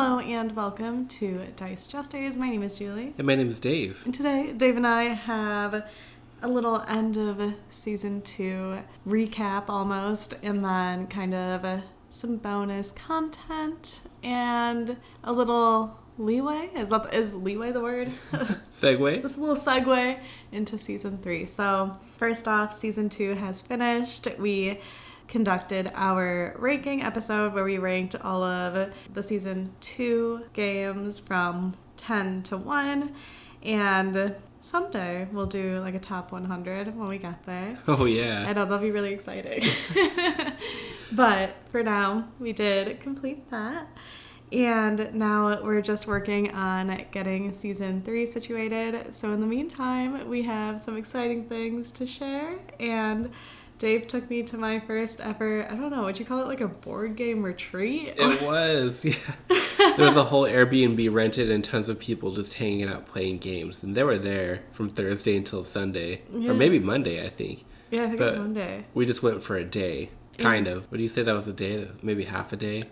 Hello and welcome to Dice Jesters. My name is Julie. And my name is Dave. And today, Dave and I have a little end of season 2 recap almost, and then kind of some bonus content and a little leeway. Is leeway the word? Segue. This little segue into season 3. So first off, season 2 has finished. We conducted our ranking episode where we ranked all of the season 2 games from 10 to 1, and someday we'll do like a top 100 when we get there. Oh yeah. I know, that'll be really exciting. But for now, we did complete that. And now we're just working on getting season 3 situated. So in the meantime, we have some exciting things to share. And Dave took me to my first ever, I don't know, would you call it like a board game retreat? It was, yeah. There was a whole Airbnb rented and tons of people just hanging out playing games. And they were there from Thursday until Sunday. Yeah. Or maybe Monday, I think. Yeah, I think it was Monday. We just went for a day, kind of. Would you say that was a day? Maybe half a day?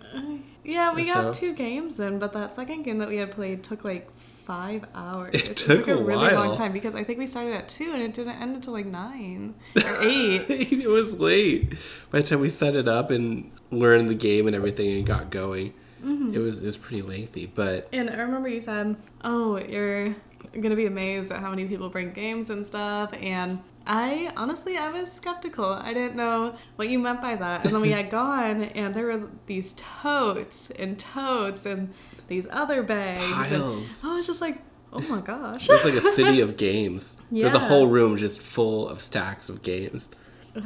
Yeah, we got 2 games in, but that second game that we had played took like 5 hours. It took a really while. long time because I think we started at 2 and it didn't end until like 9 or 8. It was late. By the time we set it up and learned the game and everything and got going, it was pretty lengthy. But and I remember you said, "Oh, you're gonna be amazed at how many people bring games and stuff." And I was skeptical. I didn't know what you meant by that. And then we had gone, and there were these totes and these other bags. piles. And I was just like, oh my gosh. It was like a city of games. Yeah. There's a whole room just full of stacks of games.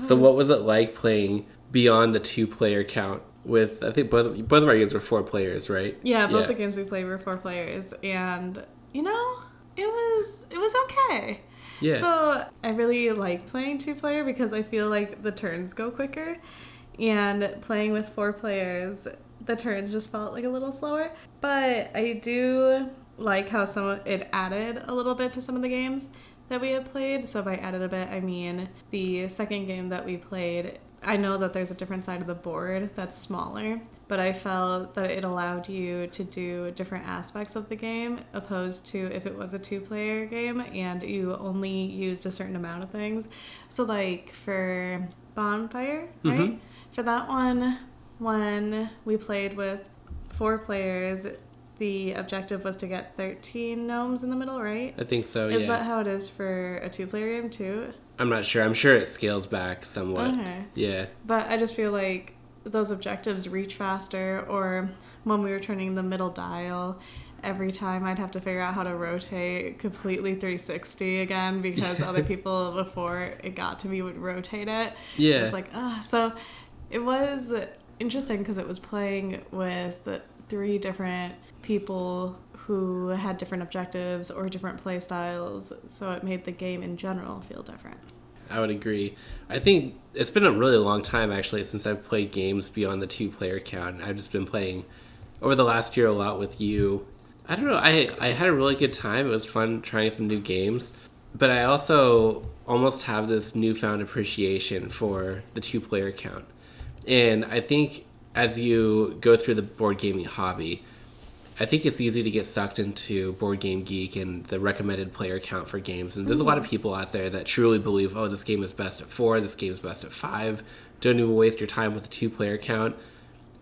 So what was it like playing beyond the 2-player count with, I think both of our games were 4 players, right? Yeah, both the games we played were 4 players. And, you know, it was okay. Yeah. So I really like playing 2-player because I feel like the turns go quicker. And playing with 4 players, the turns just felt like a little slower. But I do like how it added a little bit to some of the games that we had played. So by added a bit, I mean the second game that we played, I know that there's a different side of the board that's smaller, but I felt that it allowed you to do different aspects of the game opposed to if it was a 2-player game and you only used a certain amount of things. So like for Bonfire, right? Mm-hmm. For that one, when we played with 4 players, the objective was to get 13 gnomes in the middle, right? I think so, Is that how it is for a 2-player game too? I'm not sure. I'm sure it scales back somewhat. Okay. Yeah. But I just feel like those objectives reach faster, or when we were turning the middle dial, every time I'd have to figure out how to rotate completely 360 again because other people before it got to me would rotate it. Yeah. It was like, so it was interesting because it was playing with 3 different people who had different objectives or different play styles, so it made the game in general feel different. I would agree. I think it's been a really long time, actually, since I've played games beyond the 2-player count. I've just been playing over the last year a lot with you. I don't know. I had a really good time. It was fun trying some new games. But I also almost have this newfound appreciation for the 2-player count. And I think as you go through the board gaming hobby, I think it's easy to get sucked into Board Game Geek and the recommended player count for games. And there's a lot of people out there that truly believe, oh, this game is best at 4, this game is best at 5. Don't even waste your time with a 2-player count.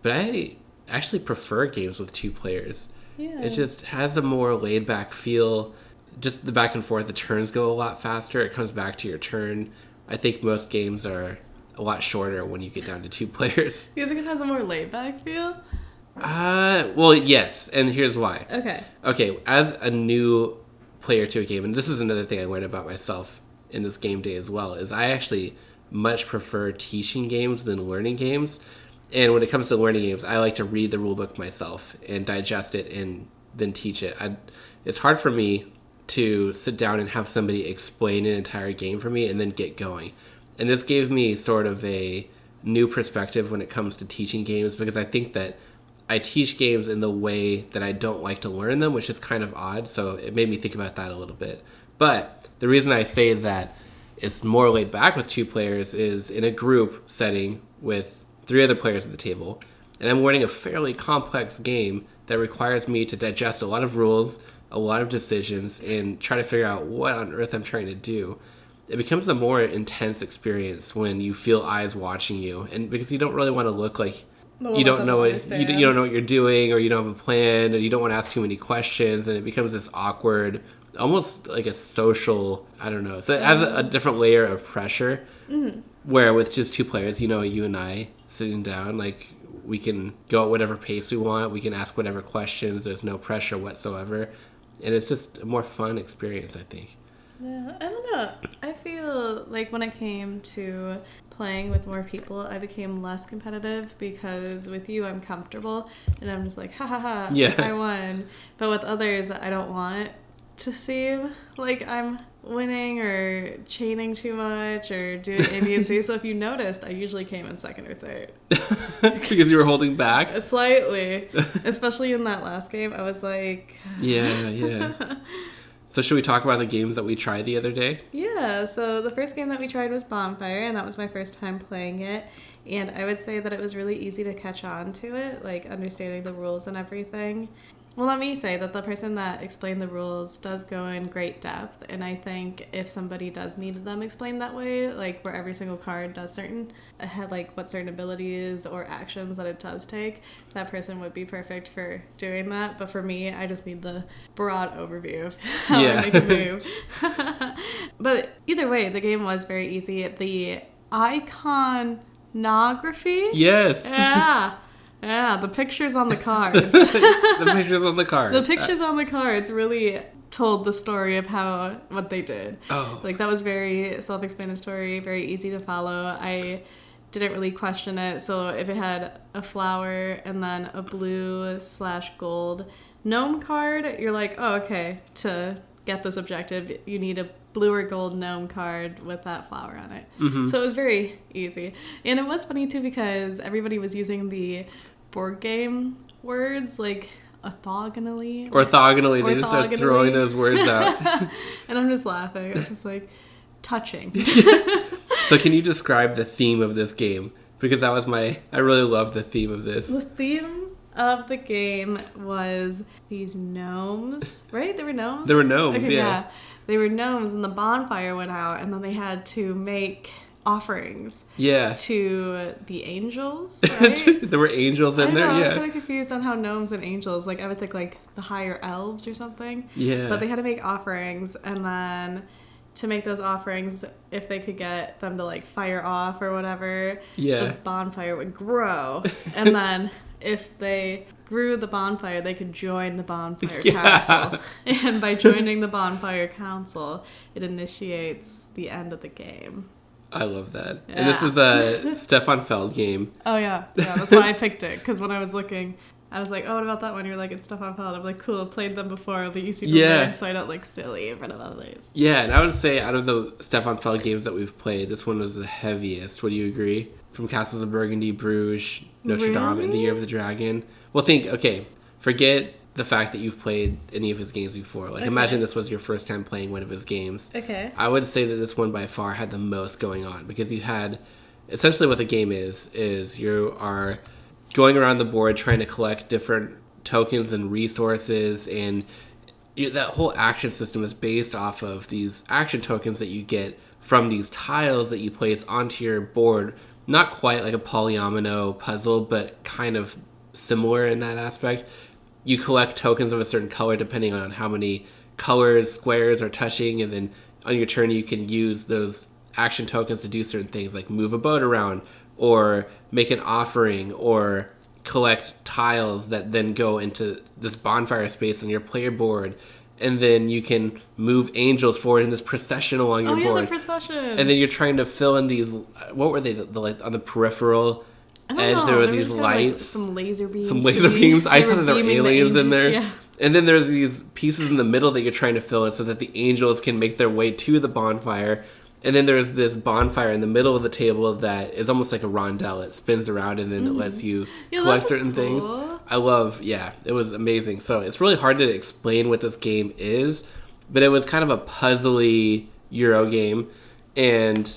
But I actually prefer games with 2 players. Yeah. It just has a more laid-back feel. Just the back and forth, the turns go a lot faster. It comes back to your turn. I think most games are a lot shorter when you get down to 2 players. You think it has a more laid-back feel? Well, yes, and here's why. Okay, as a new player to a game, and this is another thing I learned about myself in this game day as well, is I actually much prefer teaching games than learning games. And when it comes to learning games, I like to read the rulebook myself and digest it and then teach it. It's hard for me to sit down and have somebody explain an entire game for me and then get going. And this gave me sort of a new perspective when it comes to teaching games, because I think that I teach games in the way that I don't like to learn them, which is kind of odd. So it made me think about that a little bit. But the reason I say that it's more laid back with 2 players is in a group setting with 3 other players at the table. and I'm learning a fairly complex game that requires me to digest a lot of rules, a lot of decisions, and try to figure out what on earth I'm trying to do. It becomes a more intense experience when you feel eyes watching you, and because you don't really want to look like you don't know what you don't know what you're doing, or you don't have a plan, and you don't want to ask too many questions, and it becomes this awkward, almost like a social, I don't know. So it adds a different layer of pressure. Mm-hmm. Where with just two players, you and I sitting down, like, we can go at whatever pace we want. We can ask whatever questions. There's no pressure whatsoever. And it's just a more fun experience, I think. Yeah, I don't know. I feel like when it came to playing with more people, I became less competitive because with you, I'm comfortable. And I'm just like, ha ha ha, yeah. I won. But with others, I don't want to seem like I'm winning or chaining too much or doing A, B, and C. So if you noticed, I usually came in second or third. Because you were holding back? Slightly. Especially in that last game, I was like... Yeah. So should we talk about the games that we tried the other day? Yeah, so the first game that we tried was Bonfire, and that was my first time playing it. And I would say that it was really easy to catch on to it, like understanding the rules and everything. Well, let me say that the person that explained the rules does go in great depth, and I think if somebody does need them explained that way, like where every single card does what certain abilities or actions that it does take, that person would be perfect for doing that. But for me, I just need the broad overview of how I make a move. But either way, the game was very easy. The iconography? Yes. Yeah, the pictures on the cards. The pictures on the cards. The pictures on the cards really told the story of what they did. Oh. Like, that was very self-explanatory, very easy to follow. I didn't really question it. So if it had a flower and then a blue/gold gnome card, you're like, oh, okay, to get this objective, you need a blue or gold gnome card with that flower on it. Mm-hmm. So it was very easy. And it was funny, too, because everybody was using the board game words, like orthogonally. They just start throwing those words out. And I'm just laughing. I'm just like, touching. So can you describe the theme of this game? Because I really loved the theme of this. The theme of the game was these gnomes, right? There were gnomes? There were gnomes, okay, yeah. They were gnomes, and the bonfire went out, and then they had to make offerings to the angels, right? There were angels in there, I was kind of confused on how gnomes and angels, like I would think like the higher elves or something. Yeah. But they had to make offerings, and then to make those offerings, if they could get them to like fire off or whatever, the bonfire would grow. And then if they grew the bonfire, they could join the bonfire council. And by joining the bonfire council, it initiates the end of the game. I love that. Yeah. And this is a Stefan Feld game. Oh, yeah. That's why I picked it. Because when I was looking, I was like, oh, what about that one? You're like, it's Stefan Feld. I'm like, cool, I've played them before. It'll be easy to learn so I don't look silly in front of others. Yeah, and I would say out of the Stefan Feld games that we've played, this one was the heaviest. Would you agree? From Castles of Burgundy, Bruges, Notre Dame, and the Year of the Dragon. Well, forget the fact that you've played any of his games before. Like, imagine this was your first time playing one of his games. Okay. I would say that this one by far had the most going on, because you had, essentially what the game is you are going around the board trying to collect different tokens and resources, and that whole action system is based off of these action tokens that you get from these tiles that you place onto your board. Not quite like a polyomino puzzle, but kind of similar in that aspect. You collect tokens of a certain color depending on how many colors, squares are touching, and then on your turn you can use those action tokens to do certain things, like move a boat around, or make an offering, or collect tiles that then go into this bonfire space on your player board. And then you can move angels forward in this procession along your board. Oh, yeah, the procession. And then you're trying to fill in these... What were they? On the peripheral edge, there were these lights. Some laser beams. I thought there were aliens in there. Yeah. And then there's these pieces in the middle that you're trying to fill in so that the angels can make their way to the bonfire. And then there's this bonfire in the middle of the table that is almost like a rondelle. It spins around and then it lets you collect certain things. It was amazing. So it's really hard to explain what this game is, but it was kind of a puzzly Euro game. And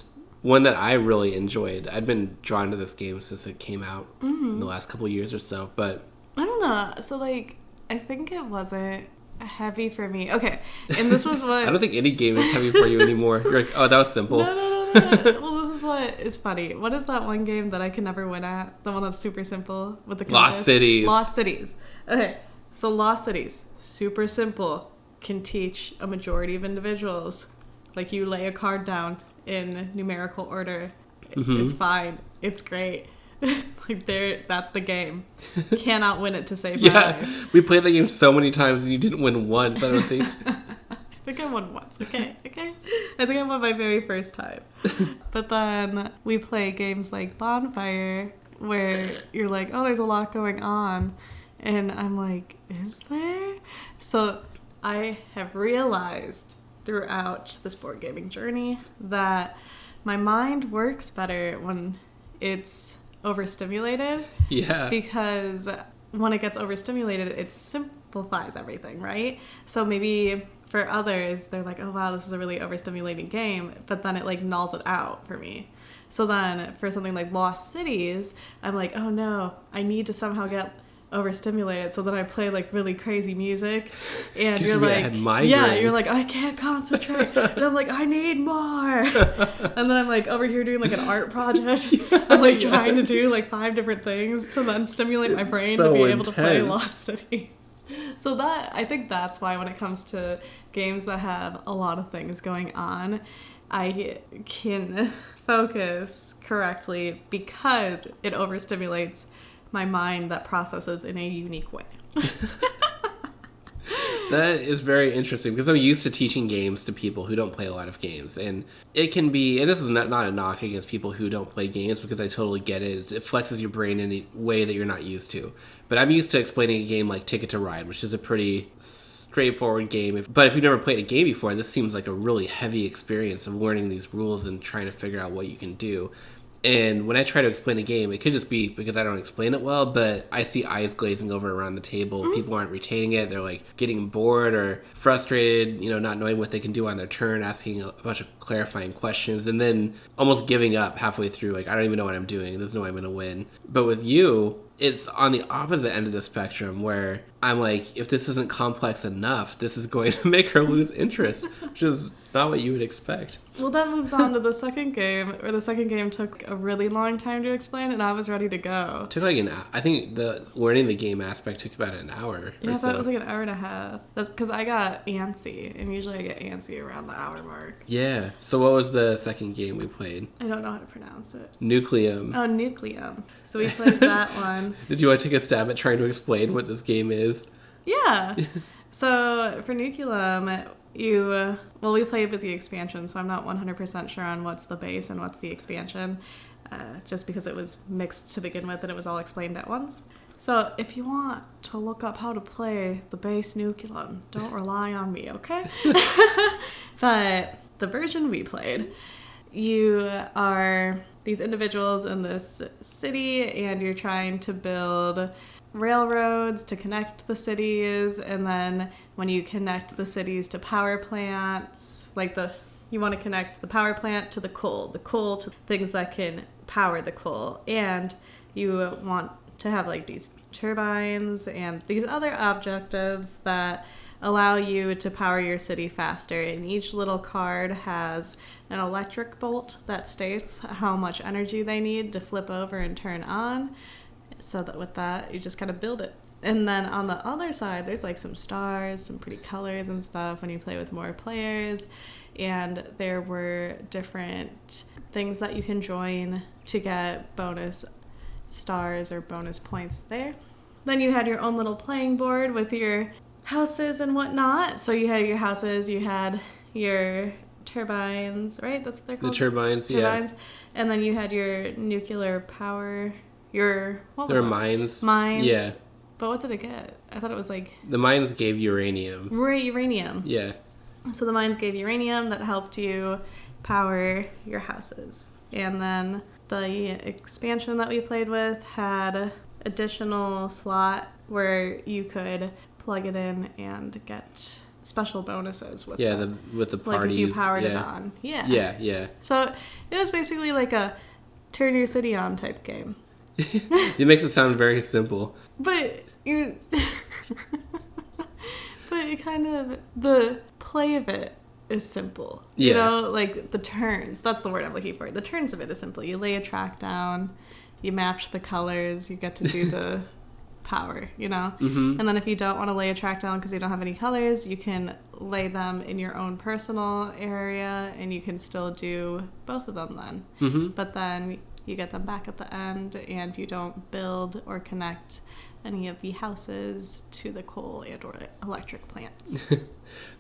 one that I really enjoyed. I'd been drawn to this game since it came out in the last couple of years or so, but I don't know. So like, I think it wasn't heavy for me. Okay, and this was what... I don't think any game is heavy for you anymore. You're like, oh, that was simple. No. Well, this is what is funny. What is that one game that I can never win at? The one that's super simple with the compass? Lost Cities. Lost Cities. Okay, so Lost Cities, super simple, can teach a majority of individuals. Like, you lay a card down in numerical order. It's fine. It's great. Like, that's the game. Cannot win it to save my life. We played the game so many times and you didn't win once, I don't think. I think I won once, okay? I think I won my very first time. But then we play games like Bonfire, where you're like, oh, there's a lot going on. And I'm like, is there? So I have realized throughout this board gaming journey that my mind works better when it's overstimulated. Yeah. Because when it gets overstimulated, it simplifies everything, right? So maybe for others, they're like, oh wow, this is a really overstimulating game, but then it like nulls it out for me. So then for something like Lost Cities, I'm like, oh no, I need to somehow get overstimulated. So then I play like really crazy music, and you're like, yeah, you're like, I can't concentrate, and I'm like, I need more. And then I'm like over here doing like an art project. I'm like trying to do like 5 different things to then stimulate my brain to be able to play Lost City. So I think that's why when it comes to games that have a lot of things going on, I can focus correctly because it overstimulates my mind that processes in a unique way. That is very interesting because I'm used to teaching games to people who don't play a lot of games, and it can be, and this is not a knock against people who don't play games because I totally get it. It flexes your brain in a way that you're not used to. But I'm used to explaining a game like Ticket to Ride, which is a pretty straightforward game. But if you've never played a game before, this seems like a really heavy experience of learning these rules and trying to figure out what you can do. And when I try to explain a game, it could just be because I don't explain it well, but I see eyes glazing over around the table. Mm-hmm. People aren't retaining it. They're like getting bored or frustrated, not knowing what they can do on their turn, asking a bunch of clarifying questions, and then almost giving up halfway through. Like, I don't even know what I'm doing. There's no way I'm going to win. But with you, it's on the opposite end of the spectrum where I'm like, if this isn't complex enough, this is going to make her lose interest, which is not what you would expect. Well, that moves on to the second game, where the second game took a really long time to explain, and I was ready to go. It took like an hour. I think the learning the game aspect took about an hour. Yeah, I thought it was like an hour and a half. That's because I got antsy, and usually I get antsy around the hour mark. Yeah. So what was the second game we played? I don't know how to pronounce it. Nucleum. Oh, Nucleum. So we played that one. Did you want to take a stab at trying to explain what this game is? Yeah. So for Nucleum, we played with the expansion, so I'm not 100% sure on what's the base and what's the expansion, just because it was mixed to begin with and it was all explained at once. So if you want to look up how to play the base Nucleum, don't rely on me, okay? But the version we played, you are these individuals in this city, and you're trying to build railroads to connect the cities, and then when you connect the cities to power plants, you want to connect the power plant to the coal to things that can power the coal, and you want to have like these turbines and these other objectives that allow you to power your city faster, and each little card has an electric bolt that states how much energy they need to flip over and turn on. So that with that, you just kind of build it. And then on the other side, there's like some stars, some pretty colors and stuff when you play with more players. And there were different things that you can join to get bonus stars or bonus points there. Then you had your own little playing board with your houses and whatnot. So you had your houses, you had your turbines, right? That's what they're called? The turbines, yeah. And then you had your nuclear power... what was there that? Mines. Mines. Yeah. But what did it get? I thought it was like... The mines gave uranium. Uranium. Yeah. So the mines gave uranium that helped you power your houses. And then the expansion that we played with had additional slot where you could plug it in and get special bonuses with with the parties. Like if you powered it on. Yeah. Yeah. So it was basically like a turn your city on type game. It makes it sound very simple. But you... But it kind of... The play of it is simple. Yeah. You know, like the turns. That's the word I'm looking for. The turns of it is simple. You lay a track down, you match the colors, you get to do the power, you know? Mm-hmm. And then if you don't want to lay a track down because you don't have any colors, you can lay them in your own personal area and you can still do both of them then. Mm-hmm. But then you get them back at the end and you don't build or connect any of the houses to the coal and or electric plants.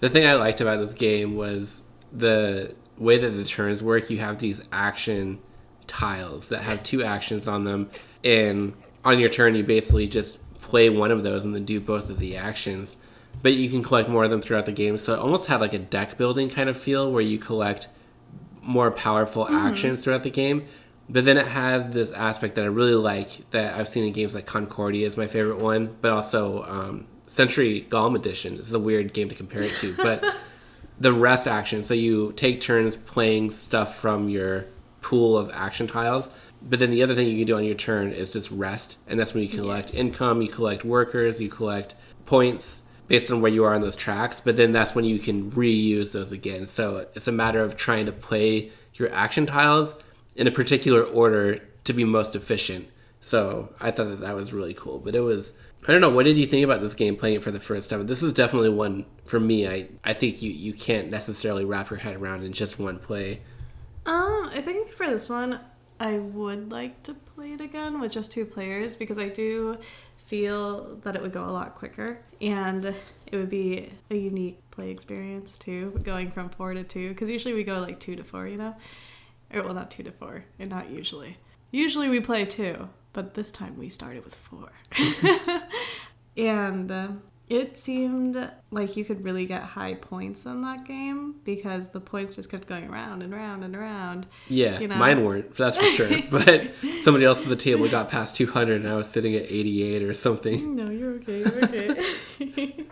The thing I liked about this game was the way that the turns work. You have these action tiles that have 2 actions on them, and on your turn you basically just play one of those and then do both of the actions, but you can collect more of them throughout the game. So it almost had like a deck building kind of feel where you collect more powerful actions throughout the game. But then it has this aspect that I really like that I've seen in games like Concordia is my favorite one, but also Century Golem Edition. This is a weird game to compare it to, but the rest action. So you take turns playing stuff from your pool of action tiles, but then the other thing you can do on your turn is just rest, and that's when you collect income, you collect workers, you collect points based on where you are on those tracks, but then that's when you can reuse those again. So it's a matter of trying to play your action tiles in a particular order to be most efficient. So I thought that was really cool. But it was, I don't know, what did you think about this game playing it for the first time? This is definitely one, for me, I think you can't necessarily wrap your head around in just one play. I think for this one, I would like to play it again with just 2 players because I do feel that it would go a lot quicker and it would be a unique play experience too, going from 4 to 2, because usually we go like 2 to 4, you know? Or, well, not 2 to 4, and not usually. Usually we play 2, but this time we started with 4. And it seemed like you could really get high points in that game because the points just kept going around and around and around. Yeah, you know? Mine weren't, that's for sure. But somebody else at the table got past 200 and I was sitting at 88 or something. No, you're okay.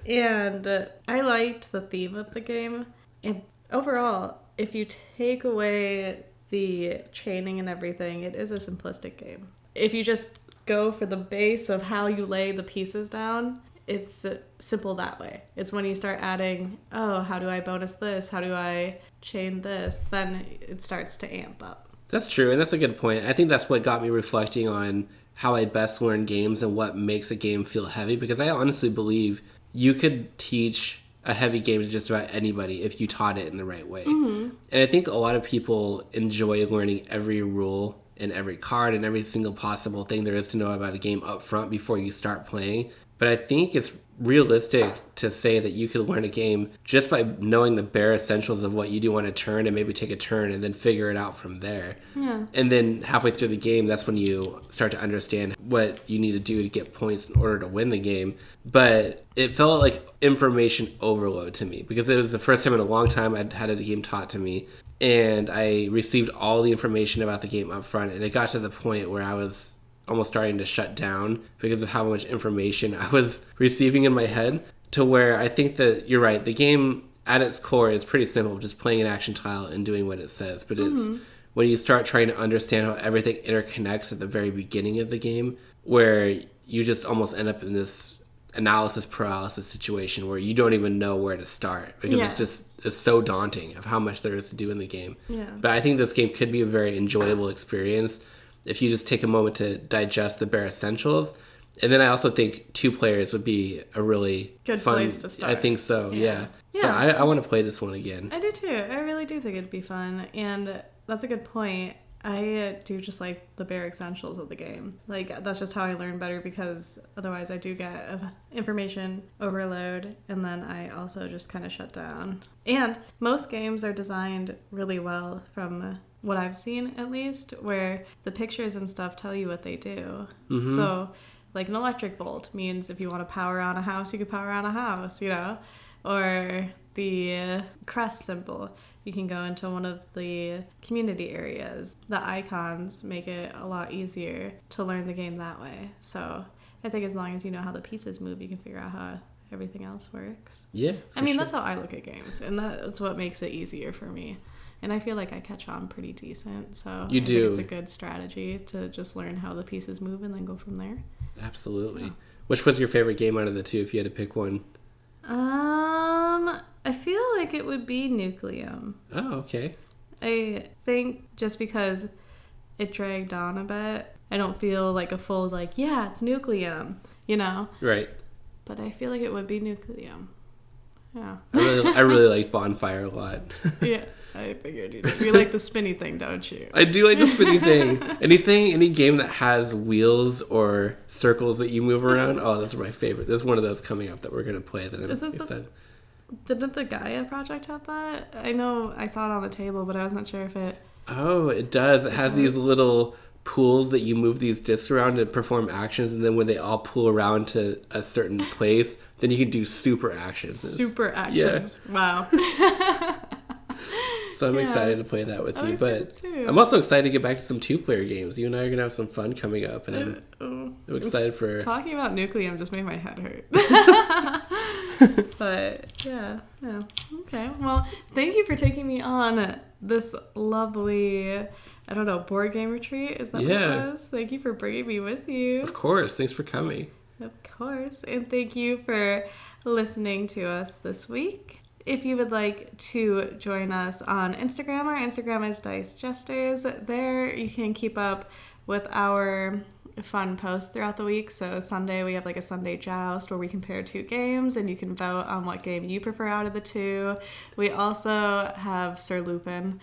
And I liked the theme of the game. And overall, if you take away the chaining and everything, it is a simplistic game. If you just go for the base of how you lay the pieces down, it's simple that way. It's when you start adding, oh, how do I bonus this? How do I chain this? Then it starts to amp up. That's true, and that's a good point. I think that's what got me reflecting on how I best learn games and what makes a game feel heavy, because I honestly believe you could teach a heavy game to just about anybody if you taught it in the right way. Mm-hmm. And I think a lot of people enjoy learning every rule and every card and every single possible thing there is to know about a game up front before you start playing. But I think it's realistic to say that you could learn a game just by knowing the bare essentials of what you do on a turn and maybe take a turn and then figure it out from there. Yeah. And then halfway through the game, that's when you start to understand what you need to do to get points in order to win the game. But it felt like information overload to me because it was the first time in a long time I'd had a game taught to me. And I received all the information about the game up front. And it got to the point where I was almost starting to shut down because of how much information I was receiving in my head, to where I think that you're right. The game at its core is pretty simple, just playing an action tile and doing what it says. But it's when you start trying to understand how everything interconnects at the very beginning of the game, where you just almost end up in this analysis paralysis situation where you don't even know where to start because it's so daunting of how much there is to do in the game. Yeah. But I think this game could be a very enjoyable experience if you just take a moment to digest the bare essentials. And then I also think 2 players would be a really good fun place to start. I think so, yeah. So I want to play this one again. I do too. I really do think it'd be fun. And that's a good point. I do just like the bare essentials of the game. Like, that's just how I learn better, because otherwise I do get information overload and then I also just kind of shut down. And most games are designed really well from what I've seen, at least, where the pictures and stuff tell you what they do. Mm-hmm. So, like, an electric bolt means if you want to power on a house, you can power on a house, you know? Or the crest symbol, you can go into one of the community areas. The icons make it a lot easier to learn the game that way. So I think as long as you know how the pieces move, you can figure out how everything else works. Yeah, I mean, that's how I look at games, and that's what makes it easier for me. And I feel like I catch on pretty decent, so I think it's a good strategy to just learn how the pieces move and then go from there. Absolutely. Yeah. Which was your favorite game out of the two, if you had to pick one? I feel like it would be Nucleum. Oh, okay. I think just because it dragged on a bit, I don't feel like a full, like, yeah, it's Nucleum, you know? Right. But I feel like it would be Nucleum. Yeah. I really like Bonfire a lot. Yeah, I figured you did. You like the spinny thing, don't you? I do like the spinny thing. Any game that has wheels or circles that you move around, oh, those are my favorite. There's one of those coming up that we're going to play that I'm excited. Didn't the Gaia project have that? I know I saw it on the table, but I wasn't sure if it... Oh, it does. It has these little pools that you move these discs around to perform actions, and then when they all pool around to a certain place, then you can do super actions. Super actions. Yeah. Wow. So I'm excited to play that with you, but I'm also excited to get back to some 2-player games. You and I are going to have some fun coming up, and I'm excited for... Talking about Nucleum just made my head hurt. But, yeah. Okay, well, thank you for taking me on this lovely, I don't know, board game retreat. Is that what it was? Thank you for bringing me with you. Of course. Thanks for coming. Of course. And thank you for listening to us this week. If you would like to join us on Instagram, our Instagram is Dice Jesters. There you can keep up with our fun posts throughout the week. So Sunday we have like a Sunday joust where we compare 2 games and you can vote on what game you prefer out of the 2. We also have Sir Lupin.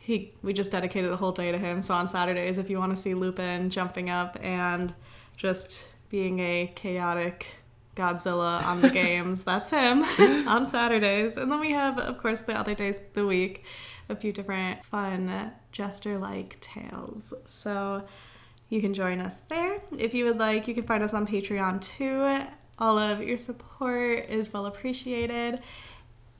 We just dedicated the whole day to him. So on Saturdays, if you want to see Lupin jumping up and just being a chaotic Godzilla on the games, that's him on Saturdays. And then we have, of course, the other days of the week, a few different fun jester-like tales. So you can join us there. If you would like, you can find us on Patreon too. All of your support is well appreciated.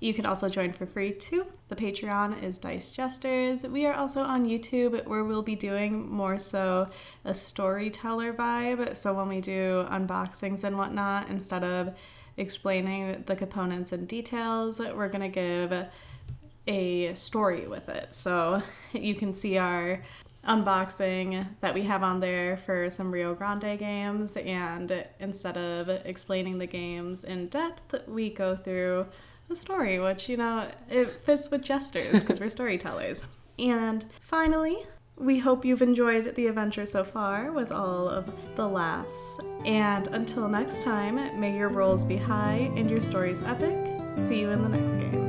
You can also join for free too. The Patreon is Dice Jesters. We are also on YouTube, where we'll be doing more so a storyteller vibe. So when we do unboxings and whatnot, instead of explaining the components and details, we're going to give a story with it. So you can see our unboxing that we have on there for some Rio Grande games, and instead of explaining the games in depth, we go through the story, which, you know, it fits with jesters because we're storytellers. And finally, we hope you've enjoyed the adventure so far with all of the laughs. And until next time, may your rolls be high and your stories epic. See you in the next game.